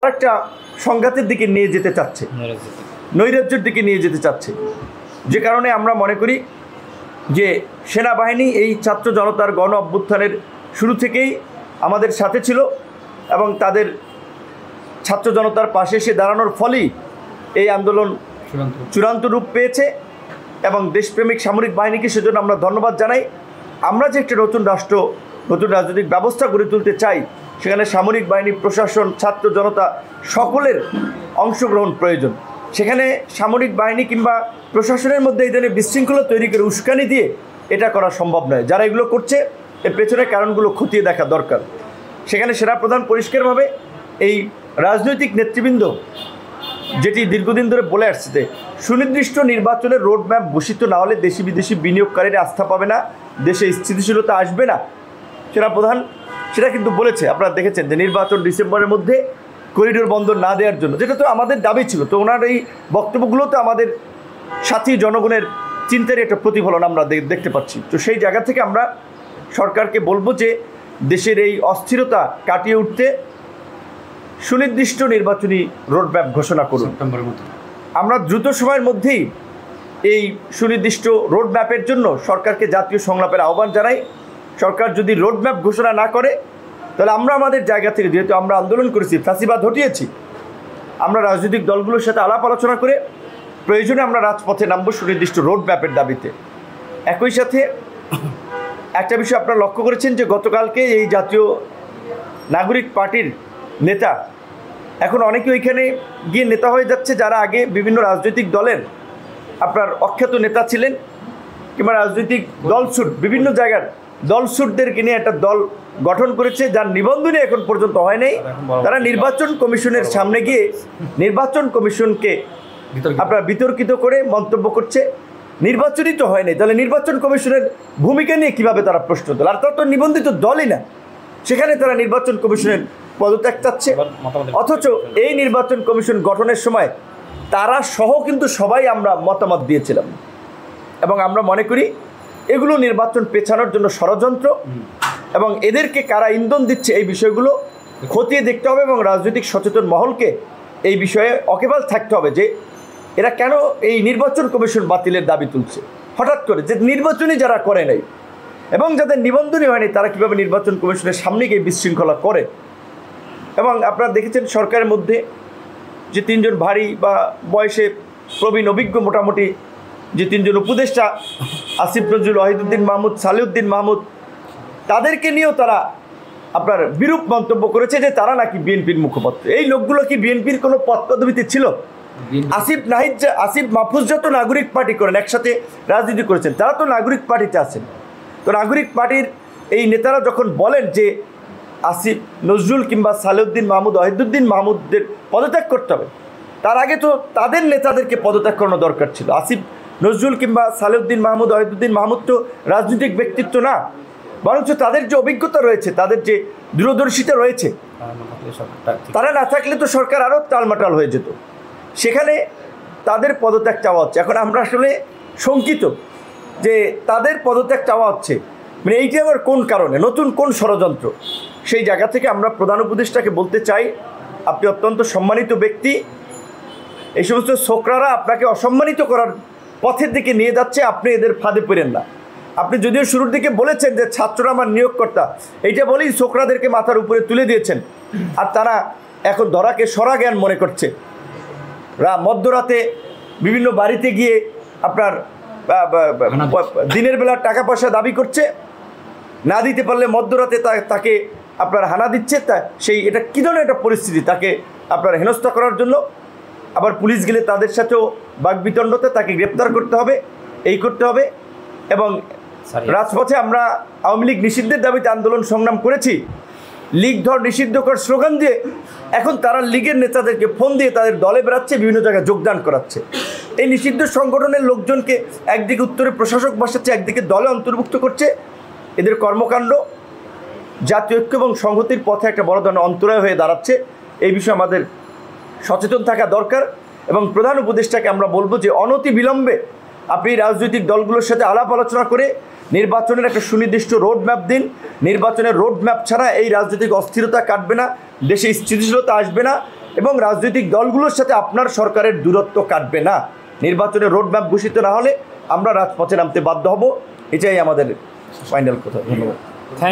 একটা সংঘাতের দিকে নিয়ে যেতে চাচ্ছে, নৈরাজ্যের দিকে নিয়ে যেতে চাচ্ছে। যে কারণে আমরা মনে করি যে সেনাবাহিনী এই ছাত্র জনতার গণ অভ্যুত্থানের শুরু থেকেই আমাদের সাথে ছিল এবং তাদের ছাত্র জনতার পাশে এসে দাঁড়ানোর ফলেই এই আন্দোলন চূড়ান্ত রূপ পেয়েছে এবং দেশপ্রেমিক সামরিক বাহিনীকে সেজন্য আমরা ধন্যবাদ জানাই। আমরা যে একটা নতুন রাষ্ট্র, নতুন রাজনৈতিক ব্যবস্থা গড়ে তুলতে চাই, সেখানে সামরিক বাহিনী, প্রশাসন, ছাত্র জনতা সকলের অংশগ্রহণ প্রয়োজন। সেখানে সামরিক বাহিনী কিংবা প্রশাসনের মধ্যে এই ধরনের বিশৃঙ্খলা তৈরি করে উস্কানি দিয়ে এটা করা সম্ভব নয়। যারা এগুলো করছে এর পেছনের কারণগুলো খতিয়ে দেখা দরকার। সেখানে সেনাপ্রধান পরিষ্কারভাবে এই রাজনৈতিক নেতৃবৃন্দ যেটি দীর্ঘদিন ধরে বলে আসছে, সুনির্দিষ্ট নির্বাচনের রোডম্যাপ ঘোষিত না হলে দেশি বিদেশি বিনিয়োগকারীরা আস্থা পাবে না, দেশে স্থিতিশীলতা আসবে না। সেনাপ্রধান সেটা কিন্তু বলেছে, আপনারা দেখেছেন যে নির্বাচন ডিসেম্বরের মধ্যে করিডোর বন্ধ না দেওয়ার জন্য, যেটা তো আমাদের দাবি ছিল। তো ওনার এই বক্তব্যগুলো তো আমাদের সাথী জনগণের চিন্তার একটা প্রতিফলন আমরা দেখতে পাচ্ছি। তো সেই জায়গা থেকে আমরা সরকারকে বলবো যে দেশের এই অস্থিরতা কাটিয়ে উঠতে সুনির্দিষ্ট নির্বাচনী রোডম্যাপ ঘোষণা করুন। আমরা দ্রুত সময়ের মধ্যেই এই সুনির্দিষ্ট রোডম্যাপের জন্য সরকারকে জাতীয় সংলাপের আহ্বান জানাই। সরকার যদি রোডম্যাপ ঘোষণা না করে তাহলে আমরা আমাদের জায়গা থেকে, যেহেতু আমরা আন্দোলন করেছি, ফাঁসিবাদ হটিয়েছি, আমরা রাজনৈতিক দলগুলোর সাথে আলাপ আলোচনা করে প্রয়োজনে আমরা রাজপথে নামবো সুনির্দিষ্ট রোডম্যাপের দাবিতে। একই সাথে একটা বিষয় আপনারা লক্ষ্য করেছেন যে গতকালকে এই জাতীয় নাগরিক পার্টির নেতা এখন অনেকে ওইখানে গিয়ে নেতা হয়ে যাচ্ছে, যারা আগে বিভিন্ন রাজনৈতিক দলের আপনার অখ্যাত নেতা ছিলেন কিংবা রাজনৈতিক দলছুট, বিভিন্ন জায়গার দলছুটদেরকে নিয়ে একটা দল গঠন করেছে, যার নিবন্ধনই এখন পর্যন্ত হয় নাই। তারা নির্বাচন কমিশনের সামনে গিয়ে নির্বাচন কমিশনকে আপনার বিতর্কিত করে মন্তব্য করছে, নির্বাচনই তো হয় নাই, তাহলে নির্বাচন কমিশনের ভূমিকা নিয়ে কীভাবে তারা প্রশ্ন তোলে? আর তারা তো নিবন্ধিত দলই না, সেখানে তারা নির্বাচন কমিশনের পদত্যাগ চাচ্ছে। অথচ এই নির্বাচন কমিশন গঠনের সময় তারা সহ কিন্তু সবাই আমরা মতামত দিয়েছিলাম এবং আমরা মনে করি এগুলো নির্বাচন পেছানোর জন্য ষড়যন্ত্র এবং এদেরকে কারা ইন্ধন দিচ্ছে এই বিষয়গুলো খতিয়ে দেখতে হবে এবং রাজনৈতিক সচেতন মহলকে এই বিষয়ে অকেবাল থাকতে হবে যে এরা কেন এই নির্বাচন কমিশন বাতিলের দাবি তুলছে হঠাৎ করে, যে নির্বাচনই যারা করে নাই এবং যাদের নিবন্ধনই হয়নি তারা কীভাবে নির্বাচন কমিশনের সামনে গিয়ে বিশৃঙ্খলা করে। এবং আপনারা দেখেছেন সরকারের মধ্যে যে তিনজন ভারী বা বয়সে প্রবীণ অভিজ্ঞ মোটামুটি যে তিনজন উপদেষ্টা, আসিফ নজরুল, ওয়াহিদুদ্দিন মাহমুদ, সালেউদ্দিন মাহমুদ, তাদেরকে নিয়েও তারা আপনার বিরূপ মন্তব্য করেছে যে তারা নাকি বিএনপির মুখপাত্র। এই লোকগুলো কি বিএনপির কোনো পদ পদবিতে ছিল? আসিফ মাহফুজ যত নাগরিক পার্টি করেন, একসাথে রাজনীতি করেছেন, তারা তো নাগরিক পার্টিতে আছেন। তো নাগরিক পার্টির এই নেতারা যখন বলেন যে আসিফ নজরুল কিংবা সালেউদ্দিন মাহমুদ, ওয়াহিদুদ্দিন মাহমুদদের পদত্যাগ করতে হবে, তার আগে তো তাদের নেতাদেরকে পদত্যাগ করানো দরকার ছিল। আসিফ নজরুল কিংবা সালেউদ্দিন মাহমুদ, ওয়াহিদুদ্দিন মাহমুদ তো রাজনৈতিক ব্যক্তিত্ব না, বরঞ্চ তাদের যে অভিজ্ঞতা রয়েছে, তাদের যে দূরদর্শিতা রয়েছে, তারা না থাকলে তো সরকার আরও টালমাটাল হয়ে যেত। সেখানে তাদের পদত্যাগ চাওয়া হচ্ছে। এখন আমরা আসলে শঙ্কিত যে তাদের পদত্যাগ চাওয়া হচ্ছে, মানে এইটি আবার কোন কারণে, নতুন কোন ষড়যন্ত্র? সেই জায়গা থেকে আমরা প্রধান উপদেষ্টাকে বলতে চাই, আপনি অত্যন্ত সম্মানিত ব্যক্তি, এই সমস্ত ছোকরারা আপনাকে অসম্মানিত করার পথের দিকে নিয়ে যাচ্ছে, আপনি এদের ফাঁদে পড়েন না। আপনি যদিও শুরুর দিকে বলেছেন যে ছাত্ররা আমার নিয়োগকর্তা, এইটা বলেই ছোকরাদেরকে মাথার উপরে তুলে দিয়েছেন, আর তারা এখন ধরাকে সরা জ্ঞান মনে করছে। মধ্যরাতে বিভিন্ন বাড়িতে গিয়ে আপনার দিনের বেলা টাকা পয়সা দাবি করছে, না দিতে পারলে মধ্যরাতে তাকে আপনার হানা দিচ্ছে। এটা কী ধরনের একটা পরিস্থিতি? তাকে আপনার হেনস্থা করার জন্য আবার পুলিশ গেলে তাদের সাথেও বাকবিতণ্ডতে তাকে গ্রেপ্তার করতে হবে, এই করতে হবে। এবং রাজপথে আমরা আওয়ামী লীগ নিষিদ্ধের দাবিতে আন্দোলন সংগ্রাম করেছি, লীগ ধর নিষিদ্ধ কর স্লোগান দিয়ে এখন তারা লীগের নেতাদেরকে ফোন দিয়ে তাদের দলে বেড়াচ্ছে, বিভিন্ন জায়গায় যোগদান করাচ্ছে। এই নিষিদ্ধ সংগঠনের লোকজনকে একদিকে উত্তরে প্রশাসক বসাচ্ছে, একদিকে দলে অন্তর্ভুক্ত করছে। এদের কর্মকাণ্ড জাতীয় ঐক্য এবং সংহতির পথে একটা বড় ধরনের অন্তরায় হয়ে দাঁড়াচ্ছে। এই বিষয়ে আমাদের সচেতন থাকা দরকার এবং প্রধান উপদেষ্টাকে আমরা বলবো যে অনতি বিলম্বে আপনি রাজনৈতিক দলগুলোর সাথে আলাপ আলোচনা করে নির্বাচনের একটা সুনির্দিষ্ট রোডম্যাপ দিন। নির্বাচনের রোডম্যাপ ছাড়া এই রাজনৈতিক অস্থিরতা কাটবে না, দেশে স্থিতিশীলতা আসবে না এবং রাজনৈতিক দলগুলোর সাথে আপনার সরকারের দূরত্ব কাটবে না। নির্বাচনের রোডম্যাপ ঘোষিত না হলে আমরা রাজপথে নামতে বাধ্য হব, এটাই আমাদের ফাইনাল কথা। ধন্যবাদ।